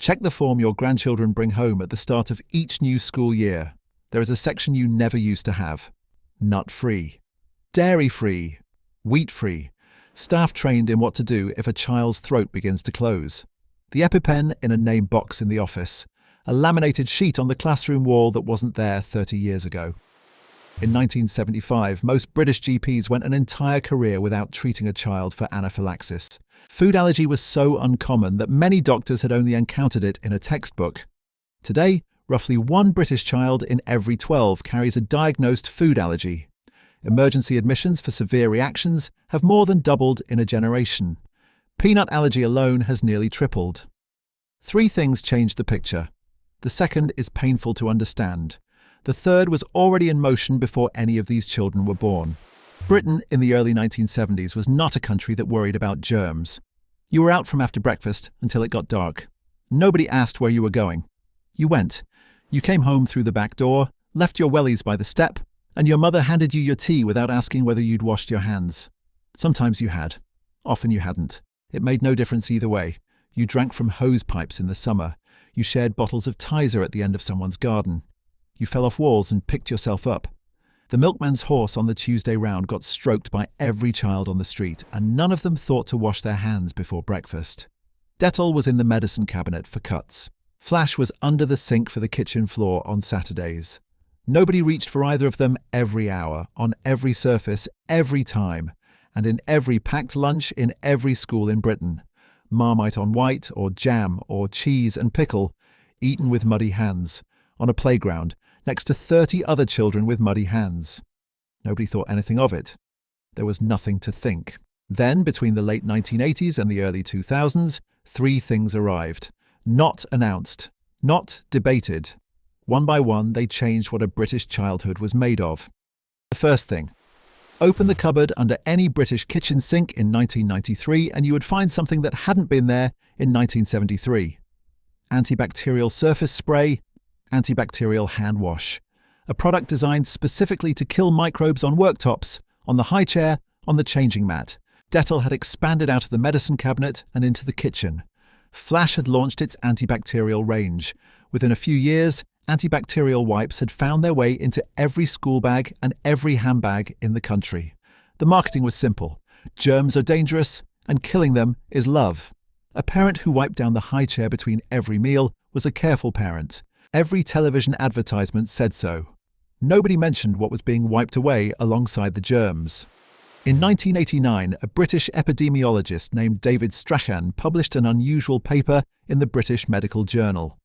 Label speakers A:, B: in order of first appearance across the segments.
A: Check the form your grandchildren bring home at the start of each new school year. There is a section you never used to have. Nut-free, dairy-free, wheat-free. Staff trained in what to do if a child's throat begins to close. The EpiPen in a name box in the office. A laminated sheet on the classroom wall that wasn't there 30 years ago. In 1975, most British GPs went an entire career without treating a child for anaphylaxis. Food allergy was so uncommon that many doctors had only encountered it in a textbook. Today, roughly 1 British child in every 12 carries a diagnosed food allergy. Emergency admissions for severe reactions have more than doubled in a generation. Peanut allergy alone has nearly tripled. 3 things change the picture. The second is painful to understand. The third was already in motion before any of these children were born. Britain in the early 1970s was not a country that worried about germs. You were out from after breakfast until it got dark. Nobody asked where you were going. You went. You came home through the back door, left your wellies by the step, and your mother handed you your tea without asking whether you'd washed your hands. Sometimes you had. Often you hadn't. It made no difference either way. You drank from hose pipes in the summer. You shared bottles of Tizer at the end of someone's garden. You fell off walls and picked yourself up. The milkman's horse on the Tuesday round got stroked by every child on the street, and none of them thought to wash their hands before breakfast. Dettol was in the medicine cabinet for cuts. Flash was under the sink for the kitchen floor on Saturdays. Nobody reached for either of them every hour, on every surface, every time, and in every packed lunch in every school in Britain. Marmite on white, or jam, or cheese and pickle, eaten with muddy hands, on a playground, next to 30 other children with muddy hands. Nobody thought anything of it. There was nothing to think. Then, between the late 1980s and the early 2000s, 3 things arrived. Not announced, not debated. One by one, they changed what a British childhood was made of. The first thing. Open the cupboard under any British kitchen sink in 1993 and you would find something that hadn't been there in 1973. Antibacterial surface spray, antibacterial hand wash. A product designed specifically to kill microbes on worktops, on the high chair, on the changing mat. Dettol had expanded out of the medicine cabinet and into the kitchen. Flash had launched its antibacterial range. Within a few years, antibacterial wipes had found their way into every school bag and every handbag in the country. The marketing was simple. Germs are dangerous, and killing them is love. A parent who wiped down the high chair between every meal was a careful parent. Every television advertisement said so. Nobody mentioned what was being wiped away alongside the germs. In 1989, a British epidemiologist named David Strachan published an unusual paper in the British Medical Journal.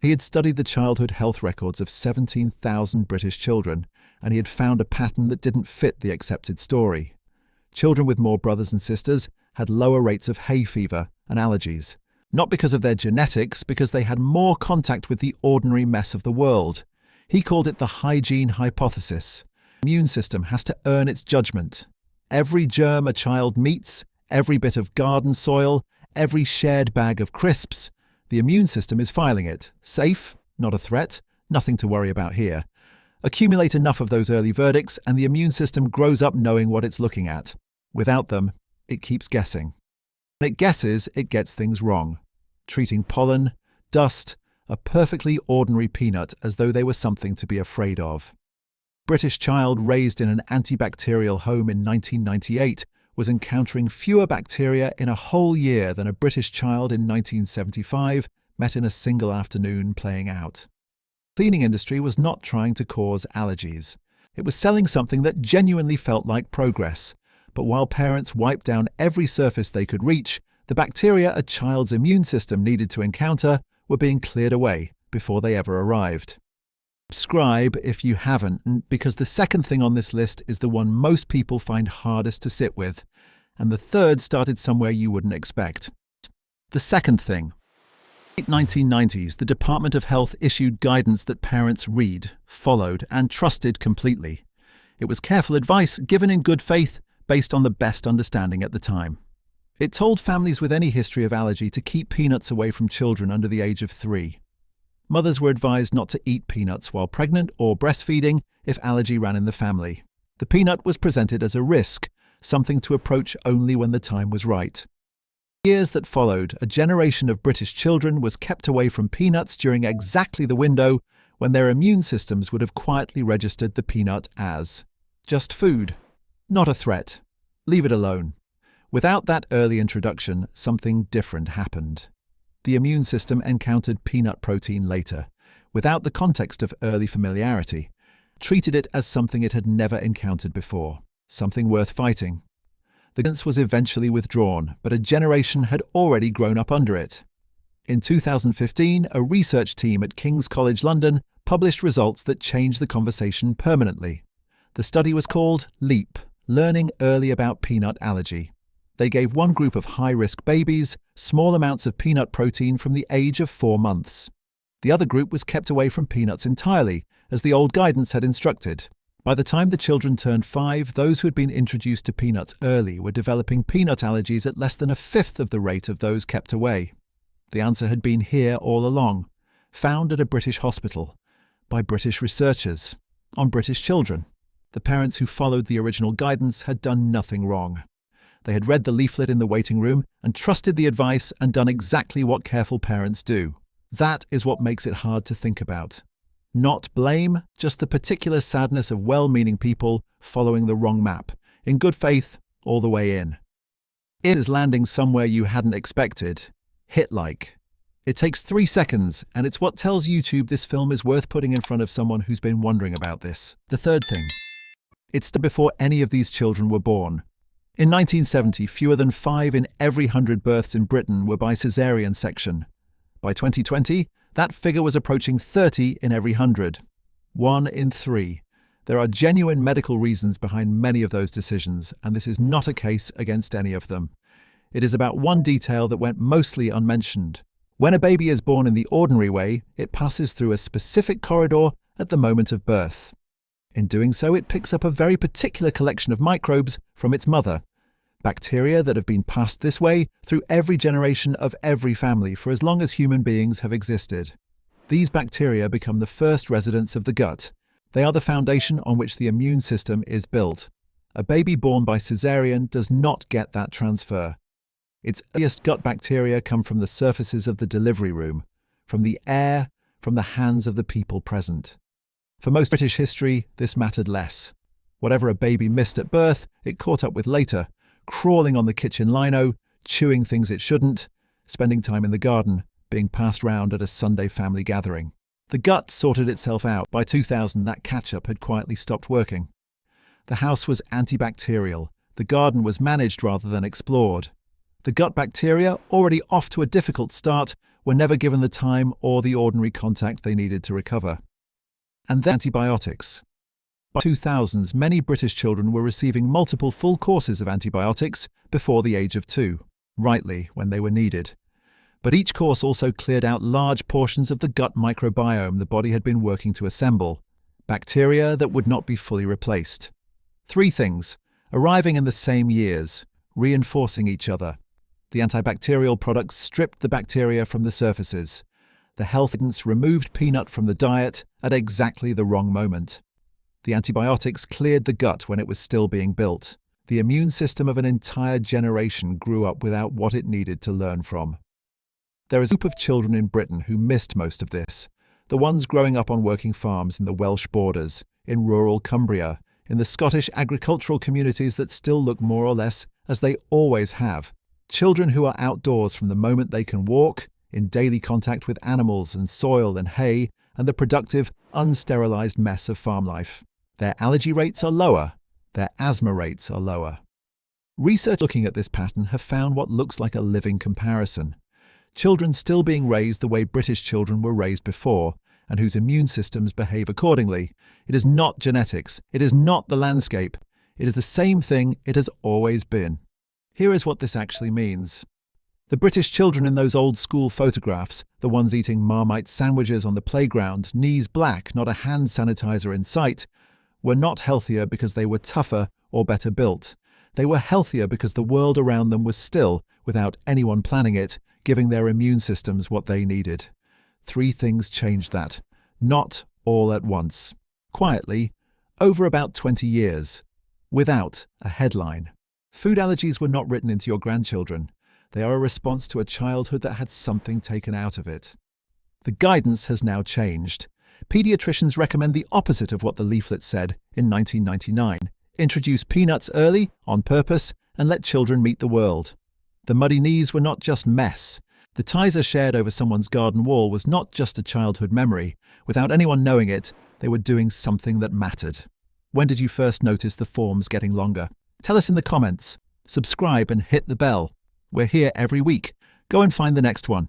A: He had studied the childhood health records of 17,000 British children, and he had found a pattern that didn't fit the accepted story. Children with more brothers and sisters had lower rates of hay fever and allergies. Not because of their genetics, because they had more contact with the ordinary mess of the world. He called it the hygiene hypothesis. The immune system has to earn its judgment. Every germ a child meets, every bit of garden soil, every shared bag of crisps, the immune system is filing it. Safe, not a threat, nothing to worry about here. Accumulate enough of those early verdicts and the immune system grows up knowing what it's looking at. Without them, it keeps guessing. When it guesses, it gets things wrong. Treating pollen, dust, a perfectly ordinary peanut as though they were something to be afraid of. British child raised in an antibacterial home in 1998 was encountering fewer bacteria in a whole year than a British child in 1975 met in a single afternoon playing out. The cleaning industry was not trying to cause allergies. It was selling something that genuinely felt like progress. But while parents wiped down every surface they could reach, the bacteria a child's immune system needed to encounter were being cleared away before they ever arrived. Subscribe if you haven't, because the second thing on this list is the one most people find hardest to sit with, and the third started somewhere you wouldn't expect. The second thing. In the 1990s, the Department of Health issued guidance that parents read, followed, and trusted completely. It was careful advice given in good faith based on the best understanding at the time. It told families with any history of allergy to keep peanuts away from children under the age of 3. Mothers were advised not to eat peanuts while pregnant or breastfeeding if allergy ran in the family. The peanut was presented as a risk, something to approach only when the time was right. Years that followed, a generation of British children was kept away from peanuts during exactly the window when their immune systems would have quietly registered the peanut as just food, not a threat. Leave it alone. Without that early introduction, something different happened. The immune system encountered peanut protein later, without the context of early familiarity, treated it as something it had never encountered before, something worth fighting. The guidance was eventually withdrawn, but a generation had already grown up under it. In 2015, a research team at King's College London published results that changed the conversation permanently. The study was called LEAP, Learning Early About Peanut Allergy. They gave one group of high-risk babies small amounts of peanut protein from the age of 4 months. The other group was kept away from peanuts entirely, as the old guidance had instructed. By the time the children turned 5, those who had been introduced to peanuts early were developing peanut allergies at less than a fifth of the rate of those kept away. The answer had been here all along, found at a British hospital, by British researchers, on British children. The parents who followed the original guidance had done nothing wrong. They had read the leaflet in the waiting room and trusted the advice and done exactly what careful parents do. That is what makes it hard to think about. Not blame, just the particular sadness of well-meaning people following the wrong map, in good faith, all the way in. If it is landing somewhere you hadn't expected, hit like. It takes 3 seconds, and it's what tells YouTube this film is worth putting in front of someone who's been wondering about this. The third thing. It's before any of these children were born. In 1970, fewer than 5 in every 100 births in Britain were by caesarean section. By 2020, that figure was approaching 30 in every 100. 1 in 3. There are genuine medical reasons behind many of those decisions, and this is not a case against any of them. It is about one detail that went mostly unmentioned. When a baby is born in the ordinary way, it passes through a specific corridor at the moment of birth. In doing so, it picks up a very particular collection of microbes from its mother, bacteria that have been passed this way through every generation of every family for as long as human beings have existed. These bacteria become the first residents of the gut. They are the foundation on which the immune system is built. A baby born by caesarean does not get that transfer. Its earliest gut bacteria come from the surfaces of the delivery room, from the air, from the hands of the people present. For most British history, this mattered less. Whatever a baby missed at birth, it caught up with later, crawling on the kitchen lino, chewing things it shouldn't, spending time in the garden, being passed round at a Sunday family gathering. The gut sorted itself out. By 2000, that catch-up had quietly stopped working. The house was antibacterial. The garden was managed rather than explored. The gut bacteria, already off to a difficult start, were never given the time or the ordinary contact they needed to recover. And then antibiotics. By 2000s, many British children were receiving multiple full courses of antibiotics before the age of 2, rightly when they were needed. But each course also cleared out large portions of the gut microbiome the body had been working to assemble, bacteria that would not be fully replaced. 3 things, arriving in the same years, reinforcing each other. The antibacterial products stripped the bacteria from the surfaces. The health guidance removed peanut from the diet at exactly the wrong moment. The antibiotics cleared the gut when it was still being built. The immune system of an entire generation grew up without what it needed to learn from. There is a group of children in Britain who missed most of this. The ones growing up on working farms in the Welsh borders, in rural Cumbria, in the Scottish agricultural communities that still look more or less as they always have. Children who are outdoors from the moment they can walk, in daily contact with animals and soil and hay, and the productive, unsterilized mess of farm life. Their allergy rates are lower. Their asthma rates are lower. Research looking at this pattern have found what looks like a living comparison. Children still being raised the way British children were raised before, and whose immune systems behave accordingly. It is not genetics. It is not the landscape. It is the same thing it has always been. Here is what this actually means. The British children in those old school photographs, the ones eating Marmite sandwiches on the playground, knees black, not a hand sanitizer in sight, were not healthier because they were tougher or better built. They were healthier because the world around them was still, without anyone planning it, giving their immune systems what they needed. 3 things changed that, not all at once. Quietly, over about 20 years, without a headline. Food allergies were not written into your grandchildren. They are a response to a childhood that had something taken out of it. The guidance has now changed. Pediatricians recommend the opposite of what the leaflet said in 1999. Introduce peanuts early, on purpose, and let children meet the world. The muddy knees were not just mess. The Tizer shared over someone's garden wall was not just a childhood memory. Without anyone knowing it, they were doing something that mattered. When did you first notice the forms getting longer? Tell us in the comments. Subscribe and hit the bell. We're here every week. Go and find the next one.